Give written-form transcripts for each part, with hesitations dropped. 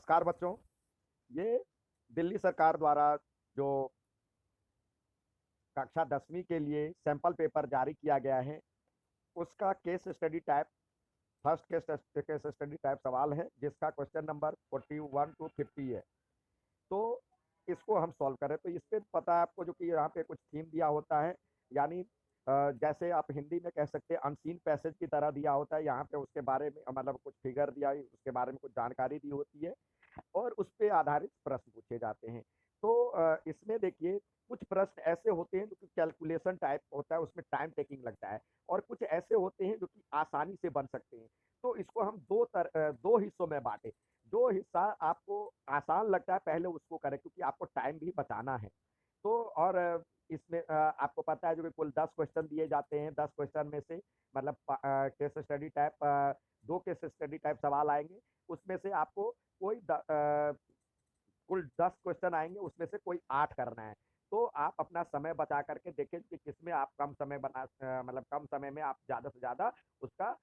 नमस्कार बच्चों। ये दिल्ली सरकार द्वारा जो कक्षा 10वीं के लिए सैंपल पेपर जारी किया गया है, उसका case study type first case study type सवाल है, जिसका क्वेश्चन नंबर 41 टू 50 है। तो इसको हम सॉल्व करें तो इस पे पता है आपको, जो कि यहाँ पे कुछ थीम दिया होता है, यानी जैसे आप हिंदी में कह सकते हैं अनसीन पैसेज की तरह दिया होता है। यहाँ पे उसके बारे में मतलब कुछ फिगर दिया, उसके बारे में कुछ जानकारी दी होती है और उस पे आधारित प्रश्न पूछे जाते हैं। तो इसमें देखिए, कुछ प्रश्न ऐसे होते हैं जो कि कैलकुलेशन टाइप होता है, उसमें टाइम टेकिंग लगता है, और कुछ ऐसे होते हैं जो कि आसानी से बन सकते हैं। तो इसको हम दो हिस्सों में बांटे। जो हिस्सा आपको आसान लगता है पहले उसको करें, क्योंकि आपको टाइम भी बचाना है। तो और इसमें आपको पता है जो कि कुल 10 क्वेश्चन दिए जाते हैं। 10 क्वेश्चन में से मतलब case study type 2 case study type सवाल आएंगे। उसमें से आपको कोई कुल 10 क्वेश्चन आएंगे, उसमें से कोई 8 करना है। तो आप अपना समय बचा करके देखें कि किसमें आप कम समय मतलब कम समय में आप ज़्यादा से ज़्यादा उसका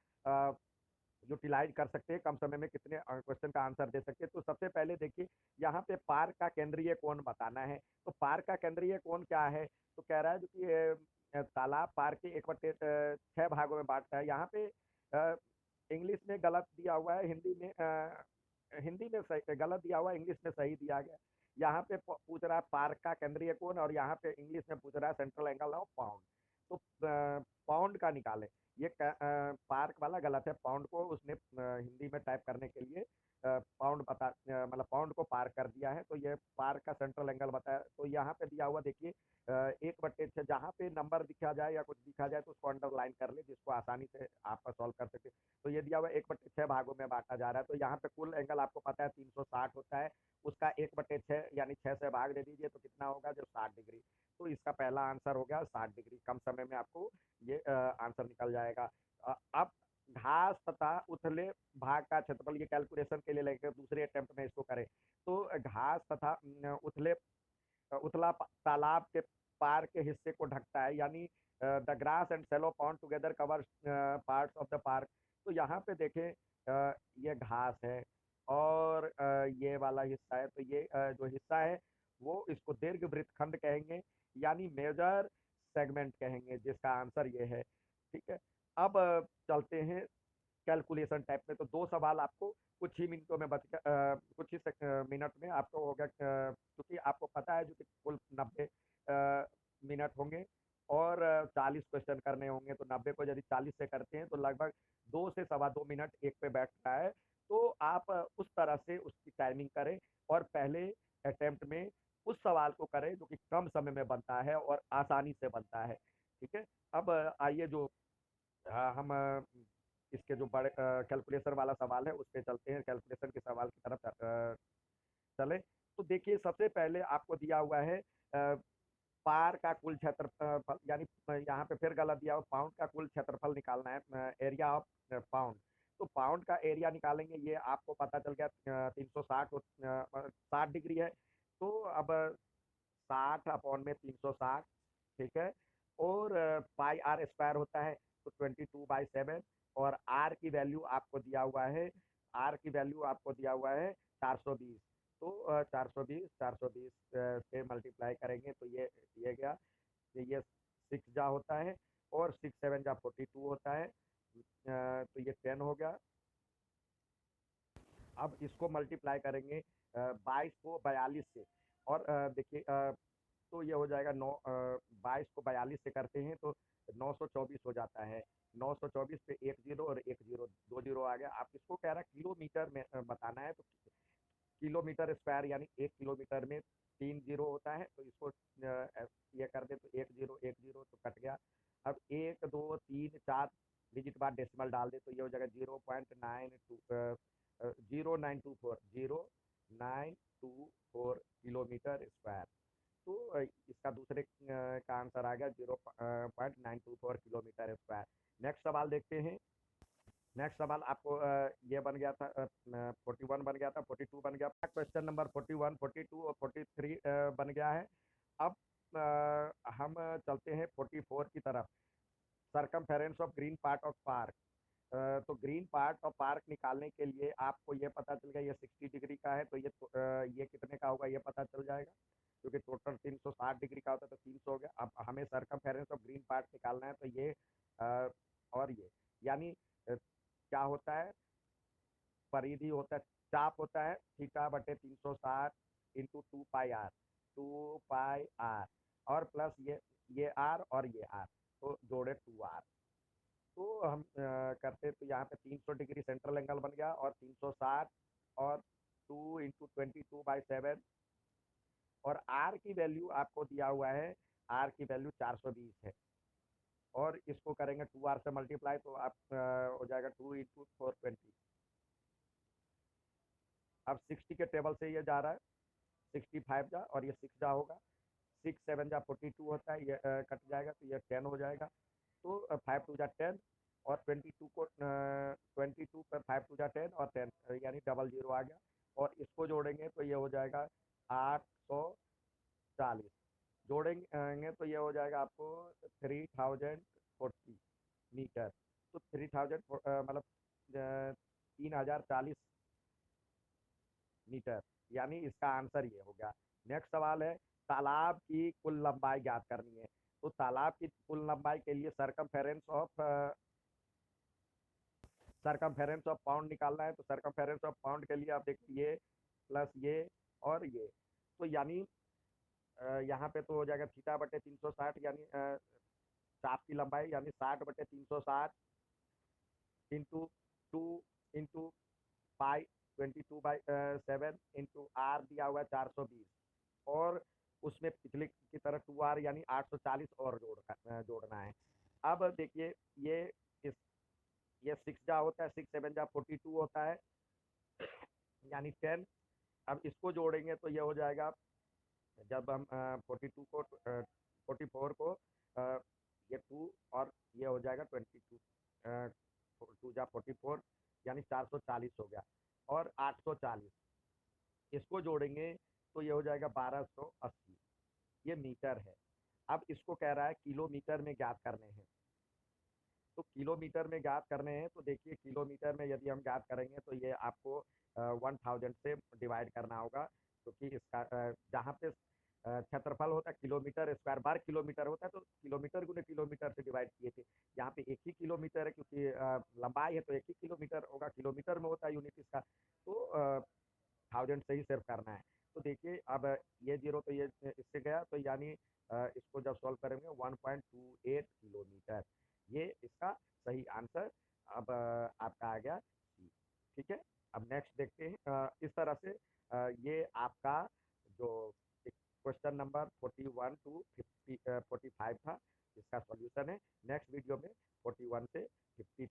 यूटिलाइज कर सकते हैं, कम समय में कितने क्वेश्चन का आंसर दे सकते हैं। तो सबसे पहले देखिए, यहाँ पे पार्क का केंद्रीय कोण बताना है। तो पार्क का केंद्रीय कोण क्या है? तो कह रहा है जो कि तालाब पार्क के 1/6 भागों में बांटता है। यहाँ पे इंग्लिश में गलत दिया हुआ है, हिंदी में सही गलत दिया हुआ है, इंग्लिश में सही दिया गया। यहाँ पे पूछ रहा है पार्क का केंद्रीय कोण, और यहाँ पे इंग्लिश में पूछ रहा है सेंट्रल एंगल ऑफ पाउंड। तो पाउंड का निकालें। ये पार्क वाला गलत है, पाउंड को उसने हिंदी में टाइप करने के लिए मतलब पाउंड को पार कर दिया है। तो ये पार्क का सेंट्रल एंगल बताया। तो यहाँ पे दिया हुआ देखिए 1/6, जहाँ पे नंबर दिखा जाए या कुछ दिखा जाए तो उसको अंडरलाइन कर ले, जिसको आसानी से आप सॉल्व कर सके। तो ये दिया हुआ 1/6 भागों में बांटा जा रहा है। तो यहाँ पे कुल एंगल आपको पता है 360 होता है, उसका 1/6 यानी 6 से भाग दे दीजिए, तो कितना होगा? जो 60 डिग्री। तो इसका पहला आंसर हो गया 60 डिग्री। कम समय में आपको ये आंसर निकल जाएगा। अब घास तथा उथले भाग का क्षेत्रफल, ये कैलकुलेशन के लिए लेकर दूसरे अटेम्प्ट में इसको करें। तो घास तथा उथला तालाब के पार के हिस्से को ढकता है, यानी the grass and shallow pond together cover parts of the park. तो यहाँ पे देखें, ये घास है और ये वाला हिस्सा है। तो ये जो हिस्सा है वो इसको दीर्घ वृत्तखंड कहेंगे, यानी मेजर सेगमेंट कहेंगे, जिसका आंसर ये है। ठीक है। अब चलते हैं कैलकुलेशन टाइप में। तो 2 सवाल आपको कुछ ही मिनटों में कुछ ही मिनट में आपको हो गया, क्योंकि आपको पता है जो कि कुल 90 मिनट होंगे और 40 क्वेश्चन करने होंगे। तो 90 को यदि 40 से करते हैं तो लगभग 2 से 2.25 मिनट एक पे बैठता है। तो आप उस तरह से उसकी टाइमिंग करें और पहले अटेम्प्ट में उस सवाल को करें जो कि कम समय में बनता है और आसानी से बनता है। ठीक है। अब आइए जो हम इसके जो बड़े कैलकुलेशन वाला सवाल है उस पे चलते हैं, कैलकुलेशन के सवाल की तरफ चले। तो देखिए, सबसे पहले आपको दिया हुआ है पार का कुल क्षेत्रफल, यानी यहाँ पे फिर गलत दिया हुआ, पाउंड का कुल क्षेत्रफल निकालना है, एरिया ऑफ पाउंड। तो पाउंड का एरिया निकालेंगे। ये आपको पता चल गया 60 डिग्री है। तो अब 60/360, ठीक है। और पाई आर स्क्वायर होता है, तो 22/7। और आर की वैल्यू आपको दिया हुआ है, 420। तो 420 से मल्टीप्लाई करेंगे तो ये दिया गया। ये 6 जा होता है और 6 7 जा 42 होता है। तो ये 10 हो गया। अब इसको मल्टीप्लाई करेंगे 22 को 42 से। और देखिए, तो ये हो जाएगा 22 को 42 से करते हैं तो 924 हो जाता है। 924 पे 1 0 और 1 0, 2 0 आ गया। आप इसको कह रहा है किलोमीटर में बताना है, तो किलोमीटर स्क्वायर यानी 1 किलोमीटर में 3 0 होता है। तो इसको ये कर दे तो 1 0 1 0 तो कट गया। अब 1 2 3 4 डिजिट बाद डेसिमल डाल दे तो ये हो जाएगा 0.924 किलोमीटर स्क्वायर। तो इसका दूसरे का आंसर आ गया 0.924 किलोमीटर स्क्वायर। नेक्स्ट सवाल देखते हैं। नेक्स्ट सवाल आपको ये बन गया था, 41 बन गया था, 42 बन गया। क्वेश्चन नंबर 41, 42 और 43 बन गया है। अब हम चलते हैं 44 की तरफ। Circumference of green part of park. तो ग्रीन पार्ट और पार्क निकालने के लिए आपको ये पता चल गया ये 60 डिग्री का है, तो ये कितने का होगा ये पता चल जाएगा, क्योंकि टोटल 360 डिग्री का होता है तो 300 हो गया। अब हमें सरकमफेरेंस ऑफ ग्रीन पार्ट निकालना है, तो ये अ, और ये यानी क्या होता है, परिधि होता है, चाप होता है थीटा बटे 360 into 2 pi r, 2 pi r, और प्लस ये आर और ये आर, तो जोड़े 2 आर। तो हम करते तो यहाँ पे 300 डिग्री सेंट्रल एंगल बन गया, और 360 और 2 इंटू 22/7, और आर की वैल्यू आपको दिया हुआ है, आर की वैल्यू 420 है, और इसको करेंगे 2 आर से मल्टीप्लाई, तो आप हो जाएगा 2 इंटू 420। अब 60 के टेबल से ये जा रहा है, 65 जा और ये 6 जा होगा, 6 7 जा 42 होता है, ये कट जाएगा तो ये 10 हो जाएगा। तो 5 2 जा 10, और 22 को 22 पर 5 2 जा 10 और 10 यानी डबल जीरो आ गया, और इसको जोड़ेंगे तो ये हो जाएगा 840, जोड़ेंगे तो ये हो जाएगा आपको 3040 मीटर। तो 3000 मतलब 3040 मीटर, यानी इसका आंसर ये हो गया। नेक्स्ट सवाल है, तालाब की कुल लंबाई ज्ञात करनी है। तो तालाब की कुल लंबाई के लिए सरकमफेरेंस ऑफ पाउंड निकालना है। तो सरकमफेरेंस ऑफ पाउंड के लिए आप देखिए ये प्लस ये और ये, तो यानी यहाँ पे तो हो जाएगा थीटा बटे 360, यानी चाप की लंबाई यानी 60/360 into 2 into pi 22/7 into r दिया हुआ है 420, और उसमें पिछले की तरह 2 आर यानी 840 और जोड़ना है। अब देखिए ये इस ये 6 जा होता है, 6 7 जा 42 होता है, यानी 10। अब इसको जोड़ेंगे तो ये हो जाएगा, जब हम 42 को 44 को ये 2 और ये हो जाएगा 22, 2 जा 44 यानी 440 हो गया, और 840 इसको जोड़ेंगे तो ये हो जाएगा 1280, ये मीटर है। अब इसको कह रहा है किलोमीटर में ज्ञात करने हैं। तो किलोमीटर में ज्ञात करने हैं, तो देखिए किलोमीटर में यदि हम ज्ञात करेंगे तो ये आपको 1000 से डिवाइड करना होगा, क्योंकि इसका जहाँ पे क्षेत्रफल होता है किलोमीटर स्क्वायर बार किलोमीटर होता है, तो किलोमीटर गुने किलोमीटर से डिवाइड किए थे। यहाँ पे एक ही किलोमीटर है, क्योंकि लंबाई है तो एक ही किलोमीटर होगा, किलोमीटर में होता है यूनिट इसका, तो 1000 से ही सिर्फ करना है। तो देखिए अब ये जीरो तो ये इससे गया, तो यानी इसको जब सॉल्व करेंगे 1.28 किलोमीटर, ये इसका सही आंसर अब आपका आ गया सी। ठीक है, अब नेक्स्ट देखते हैं। इस तरह से ये आपका जो क्वेश्चन नंबर 41 टू 45 था, इसका सॉल्यूशन है। नेक्स्ट वीडियो में 41 से 50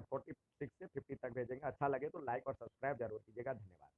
46 से 50 तक भेजेंगे। अच्छा लगे तो लाइक और सब्सक्राइब जरूर कीजिएगा। धन्यवाद।